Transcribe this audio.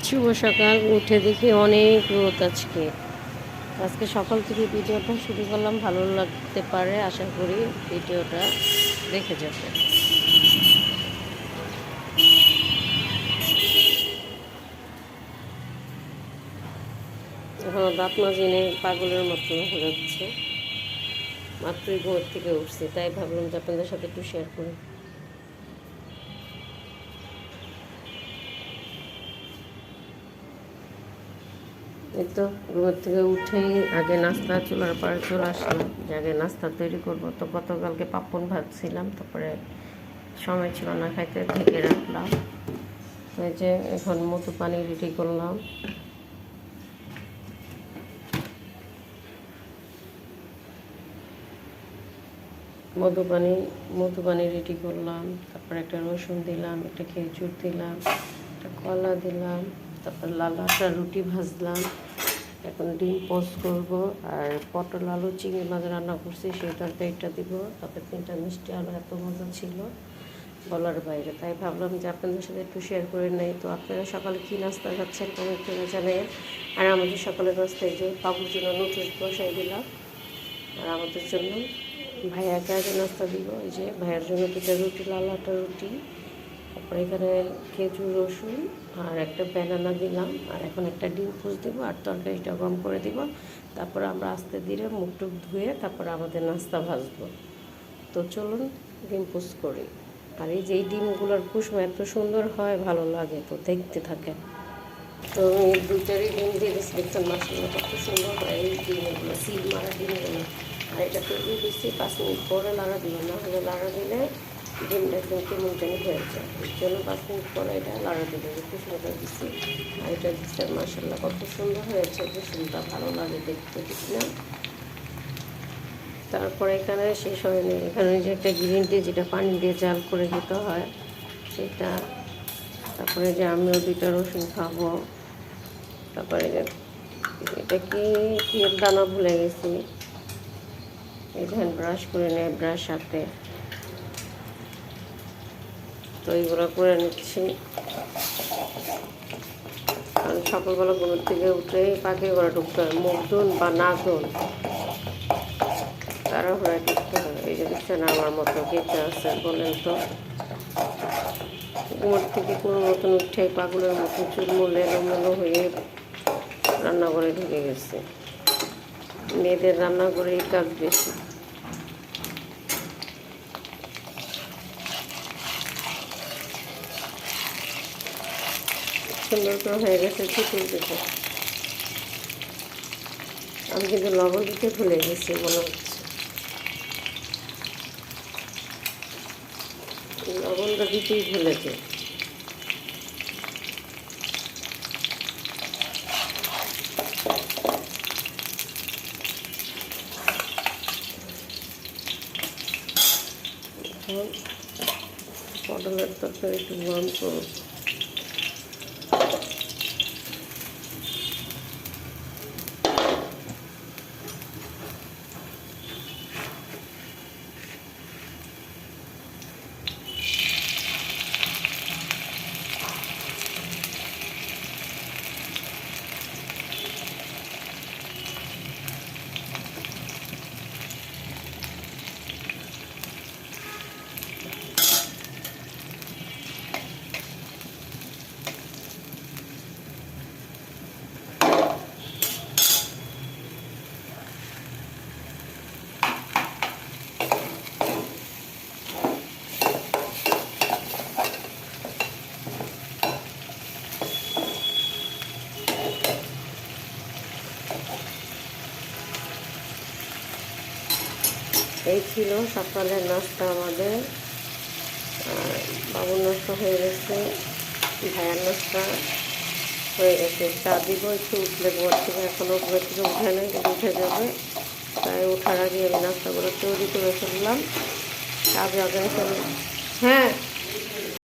শুভ সকাল। উঠে দেখি অনেক রোদ আজকে। আজকে সকাল থেকে ভিডিওটা শুরু করলাম, ভালো লাগতে পারে আশা করি। ভিডিওটা দেখে যাবে। এখনো দাঁত মাজিনে পাগলের মতো হয়ে যাচ্ছে। মাত্রই ঘর থেকে উঠছি, তাই ভাবলাম যে আপনাদের সাথে একটু শেয়ার করি। এই তো ঘর থেকে উঠেই আগে নাস্তা চুলার পাড়ে চলে আসলাম, যে আগে নাস্তা তৈরি করবো। তো গতকালকে পাপ্পন ভাজছিলাম, তারপরে সময় ছিল না খাইতে, ঢেকে রাখলাম। তো এই যে এখন মধু পানি রেডি করলাম। মধু পানি রেডি করলাম, তারপরে একটা রসুন দিলাম, একটা খেজুর দিলাম, একটা কলা দিলাম, তারপর লাল আটা রুটি ভাজলাম। এখন ডিম পোস্ট করব, আর পটল আলু চিংড়ি মাছ রান্না করছি, সেই তরকারিটা দিব। তারপরে 3টা মিষ্টি আলু, এত মজা ছিল বলার বাইরে। তাই ভাবলাম যে আপনাদের সাথে একটু শেয়ার করে নেই। তো আপনারা সকালে কী নাস্তা খাচ্ছেন কমেন্ট করে জানেন। আর আমাদের সকালের নাস্তায় যে বাবুর জন্য নুডলস বসাই দিলাম, আর আমাদের জন্য ভাইয়াকে আগে নাস্তা দিব। এই যে ভাইয়ার জন্য 2টা রুটি, লাল আটা রুটি, তারপরে এখানে খেজুর রসুন আর একটা ব্যানানা দিলাম। আর এখন একটা ডিম পোচ দিব, আর তরকারিটা গরম করে দিব। তারপর আমরা আস্তে ধীরে মুখ টুক ধুয়ে তারপরে আমাদের নাস্তা ভাজবো। তো চলুন ডিম পোচ করি। আর এই যে এই ডিমগুলোর কুসুম এত সুন্দর হয়, ভালো লাগে, তো দেখতে থাকেন। তো এই 2টারই ডিম দিয়ে দিচ্ছি, দেখছেন মাসাল্লাহ কত সুন্দর হয় এই ডিমগুলো, সিল মারা ডিমগুলো। আর এটা তৈরি দিচ্ছি 5 মিনিট পরে লাড়া দিল, না হলে লাড়া দিলে ডিমটা একদম কেমন জানি হয়ে যায়। এর জন্য 5 মিনিট পরে এটা লাড়া দিলে কুসুমটা দিচ্ছি। আর এটা দিচ্ছে মাসাল্লাহ কত সুন্দর হয়েছে, কুসুমটা ভালো লাগে দেখতে, ঠিক না? তারপরে এখানে শেষ হয়নি, এখানে যে একটা গ্রিন টি, যেটা পানি দিয়ে জাল করে দিতে হয় সেটা। তারপরে যে আমিও 2টা রসুন খাবো। তারপরে এটা কি দানা ভুলে গেছি, এখানে ব্রাশ করে নেয় ব্রাশ সাথে। তো এইগুলো করে নিচ্ছি, কারণ সকালবেলা ঘুমের থেকে উঠে পাখির ঘরে ঢুকতে হয়, মুখ ধুন বা না ধুন তারা ঘরে ঢুকতে হয়। এই যে দেখছেন আমার মতো কেটে আছে, বলেন তো। ঘুমের থেকে কোনো মতন উঠে পাগলের মতো চুলমুল এলোমেলো হয়ে রান্নাঘরে ঢুকে গেছে। মেয়েদের রান্নাঘরেই কাজ বেশি। সুন্দর করে হয়ে গেছে, চিকেন পিঠা। আমি কিন্তু লবণ দিতে ভুলে গেছি মনে হচ্ছে, লবণটা দিতেই ভুলেছে। এখন পটলের তরকারি একটু গরম করব। এই ছিল সকালের নাস্তা আমাদের। আর বাবুর নাস্তা হয়ে গেছে, ভাইয়ার নাস্তা হয়ে গেছে। চা দিব একটু, উঠলে ঘর থেকে, এখনও ঘর থেকে উঠে নেই, কিন্তু উঠে যাবে। তাই ওঠার আগে আমি নাস্তাগুলো তৈরি করে ফেললাম, কাজে আগায় ফেললাম। হ্যাঁ।